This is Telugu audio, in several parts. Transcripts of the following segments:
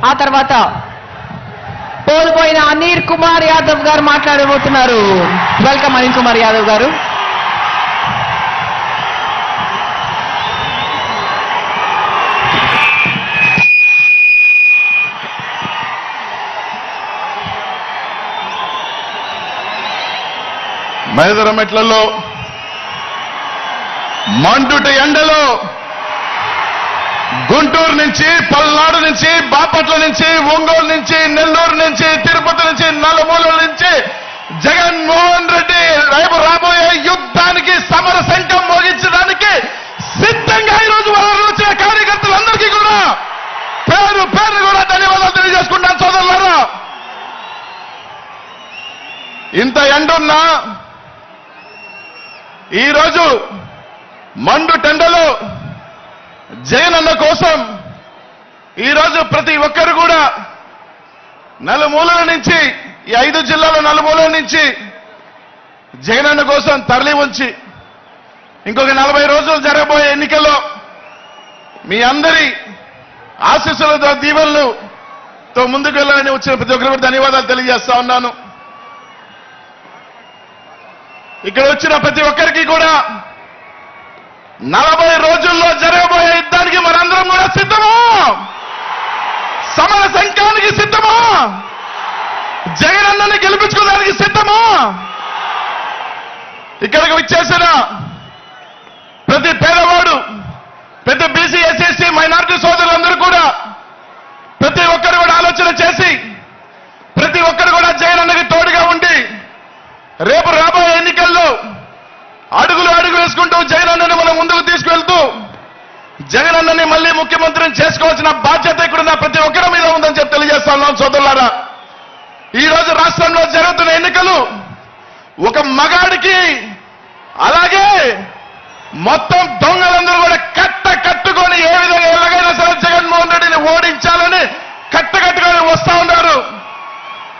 ఆ తర్వాత కోల్పోయిన అనిల్ కుమార్ యాదవ్ గారు మాట్లాడబోతున్నారు. వెల్కమ్ అనిల్ కుమార్ యాదవ్ గారు. మైదర మెట్లలో మండుట ఎండలో గుంటూరు నుంచి, పల్నాడు నుంచి, బాపట్ల నుంచి, ఒంగోలు నుంచి, నెల్లూరు నుంచి, తిరుపతి నుంచి, నలుమూలల నుంచి జగన్మోహన్ రెడ్డి రేపు రాబోయే యుద్ధానికి సమర శంఖం మోగించడానికి సిద్ధంగా ఈరోజు వారు వచ్చిన కార్యకర్తలందరికీ కూడా పేరు పేరు కూడా ధన్యవాదాలు తెలియజేసుకుంటాను సోదరులారా. ఇంత ఎండున్నా ఈరోజు మండు టెండలో జగనన్న కోసం ఈరోజు ప్రతి ఒక్కరు కూడా నలుమూలల నుంచి, ఈ 5 జిల్లాల నలుమూలల నుంచి జగనన్న కోసం తరలి ఉంచి ఇంకొక 40 రోజులు జరగబోయే ఎన్నికల్లో మీ అందరి ఆశీస్సులతో, దీవెనలతో ముందుకు వెళ్ళాలని వచ్చిన ప్రతి ఒక్కరు ధన్యవాదాలు తెలియజేస్తా ఉన్నాను. ఇక్కడ వచ్చిన ప్రతి ఒక్కరికి కూడా 40 రోజుల్లో జరగబోయే యుద్ధానికి మనందరం కూడా సిద్ధమా? సమర శంఖానికి సిద్ధమా? జగనన్నని గెలిపించుకోవడానికి సిద్ధమా? ఇక్కడికి వచ్చేసిన ప్రతి పేదవాడు, ప్రతి బీసీ, ఎస్సీ, మైనారిటీ సోదరులందరూ కూడా ప్రతి ఒక్కరు కూడా ఆలోచన చేసి ప్రతి ఒక్కరు కూడా జగనన్నకి తోడుగా ఉండి రేపు రాబోయే ఎన్నికల్లో అడుగులు వేసుకుంటూ జగనన్నని మనం ముందుకు తీసుకువెళ్తూ జగనన్నని మళ్ళీ ముఖ్యమంత్రిని చేసుకోవాల్సిన బాధ్యత ఇక్కడున్న ప్రతి ఒక్కరి మీద ఉందని చెప్పి తెలియజేస్తా ఉన్నాం సోదరులారా. ఈ రోజు రాష్ట్రంలో జరుగుతున్న ఎన్నికలు ఒక మగాడికి, అలాగే మొత్తం దొంగలందరూ కూడా కట్టుకొని ఏ విధంగా ఎలాగైనా సరే జగన్మోహన్ రెడ్డిని ఓడించాలని కట్టుకొని వస్తా ఉన్నారు.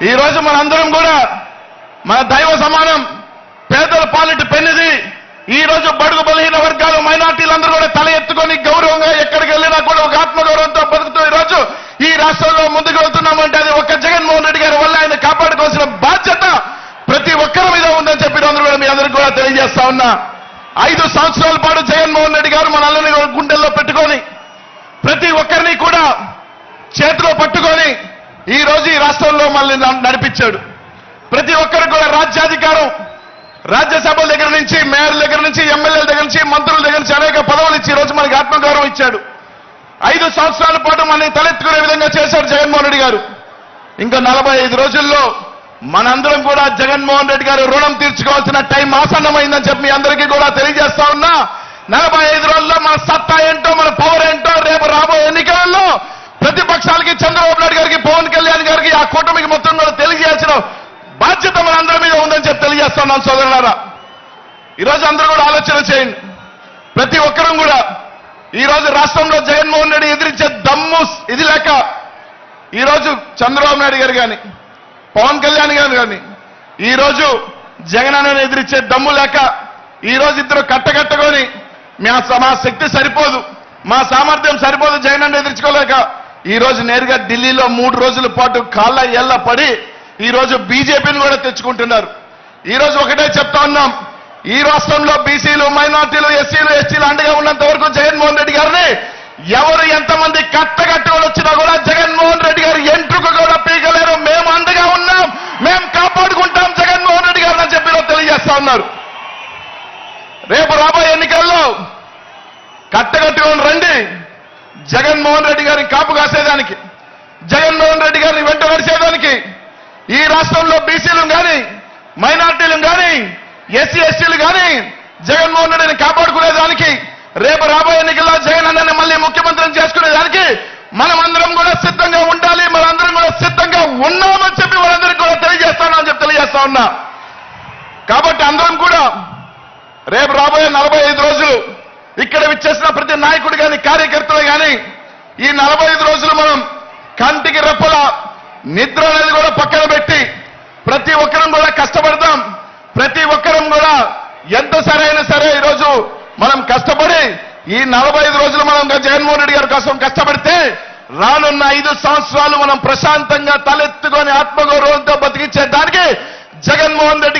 ఈ రోజు మనందరం కూడా మన దైవ సమానం పేదల పాలిటి పెన్నిది. ఈ రోజు బడుగు బలహీన వర్గాలు, మైనార్టీలందరూ కూడా తల ఎత్తుకొని గౌరవంగా ఎక్కడికి వెళ్ళినా కూడా ఒక ఆత్మగౌరవంతో బతుకుతూ ఈ రోజు ఈ రాష్ట్రంలో ముందుకు వెళ్తున్నామంటే అది ఒక్క జగన్మోహన్ రెడ్డి గారి వల్ల ఆయన కాపాడుకోవాల్సిన బాధ్యత ప్రతి ఒక్కరి మీద ఉందని చెప్పి అందరూ కూడా మీ అందరికీ కూడా తెలియజేస్తా ఉన్నా. 5 సంవత్సరాల పాటు జగన్మోహన్ రెడ్డి గారు మన అల్లని గుండెల్లో పెట్టుకొని ప్రతి ఒక్కరిని కూడా చేతిలో పట్టుకొని ఈ రోజు ఈ రాష్ట్రంలో మళ్ళీ నడిపించాడు. ప్రతి ఒక్కరికి కూడా రాజ్యాధికారం, రాజ్యసభ దగ్గర నుంచి, మేయర్ దగ్గర నుంచి, ఎమ్మెల్యేల దగ్గర నుంచి, మంత్రుల దగ్గర నుంచి అనేక పదవులు ఇచ్చి ఈ రోజు మనకి ఆత్మగౌరవం ఇచ్చాడు. 5 సంవత్సరాల పాటు మనని తలెత్తుకునే విధంగా చేశారు జగన్మోహన్ రెడ్డి గారు. ఇంకా 45 రోజుల్లో మనందరం కూడా జగన్మోహన్ రెడ్డి గారు రుణం తీర్చుకోవాల్సిన టైం ఆసన్నమైందని చెప్పి మీ అందరికీ కూడా తెలియజేస్తా ఉన్నా. 45 రోజుల్లో మన సత్తా ఏంటో, మన పవర్ ఏంటో రేపు రాబోయే ఎన్నికలలో ప్రతిపక్షాలకి, చంద్రబాబు నాయుడు గారికి, పవన్ కళ్యాణ్ గారికి, ఆ కూటమికి మొత్తం కూడా తెలియజేయాల్సిన బాధ్యత మనందరి మీద ఉందని చెప్పి తెలియజేస్తున్నాం సోదరులారా. ఈరోజు అందరూ కూడా ఆలోచన చేయండి. ప్రతి ఒక్కరూ కూడా ఈరోజు రాష్ట్రంలో జగన్మోహన్ రెడ్డి ఎదిరించే దమ్ము ఇది లేక ఈరోజు చంద్రబాబు నాయుడు గారు కానీ, పవన్ కళ్యాణ్ గారు కానీ ఈరోజు జగనన్నను ఎదిరించే దమ్ము లేక ఈరోజు ఇద్దరు కట్టగట్టుకొని మా శక్తి సరిపోదు, మా సామర్థ్యం సరిపోదు జగనన్న ఎదిరించుకోలేక ఈరోజు నేరుగా ఢిల్లీలో 3 రోజుల పాటు కాళ్ళ ఏళ్ల పడి ఈరోజు బీజేపీని కూడా తెచ్చుకుంటున్నారు. ఈరోజు ఒకటే చెప్తా ఉన్నాం, ఈ రాష్ట్రంలో బీసీలు, మైనార్టీలు, ఎస్సీలు, ఎస్టీలు అండగా ఉన్నంత వరకు జగన్మోహన్ రెడ్డి గారిని ఎవరు ఎంతమంది కట్టగట్టుకొని వచ్చినా కూడా జగన్మోహన్ రెడ్డి గారు ఎంట్రుకు కూడా పీకలేరు. మేము అండగా ఉన్నాం, మేము కాపాడుకుంటాం జగన్మోహన్ రెడ్డి గారిని అని చెప్పి తెలియజేస్తా ఉన్నారు. రేపు రాబోయే ఎన్నికల్లో కట్టగట్టుకొని రండి. జగన్మోహన్ రెడ్డి గారిని కాపు కాసేదానికి, జగన్మోహన్ రెడ్డి గారిని వెంట నడిచేదానికి ఈ రాష్ట్రంలో బీసీలు కానీ, మైనార్టీలు కానీ, ఎస్సీ ఎస్టీలు కానీ జగన్మోహన్ రెడ్డిని కాపాడుకునేదానికి, రేపు రాబోయే ఎన్నికల్లో జగన్ అన్నని మళ్ళీ ముఖ్యమంత్రిని చేసుకునేదానికి మనమందరం కూడా సిద్ధంగా ఉండాలి. మనందరం కూడా సిద్ధంగా ఉన్నామని చెప్పి వాళ్ళందరికీ కూడా తెలియజేస్తానని చెప్పి తెలియజేస్తా ఉన్నా. కాబట్టి అందరం కూడా రేపు రాబోయే 45 రోజులు ఇక్కడ విచ్చేసిన ప్రతి నాయకుడు కానీ, కార్యకర్తలు కానీ ఈ 45 రోజులు మనం కంటికి రెప్పల నిద్ర అనేది కూడా పక్కన పెట్టి ప్రతి ఒక్కరం కూడా కష్టపడదాం. ప్రతి ఒక్కరం కూడా ఎంత సరైన సరే ఈరోజు మనం కష్టపడి ఈ 45 రోజులు మనం జగన్మోహన్ రెడ్డి గారి కోసం కష్టపడితే రానున్న 5 సంవత్సరాలు మనం ప్రశాంతంగా తలెత్తుకొని ఆత్మగౌరవంతో బతికించే దానికి జగన్మోహన్ రెడ్డి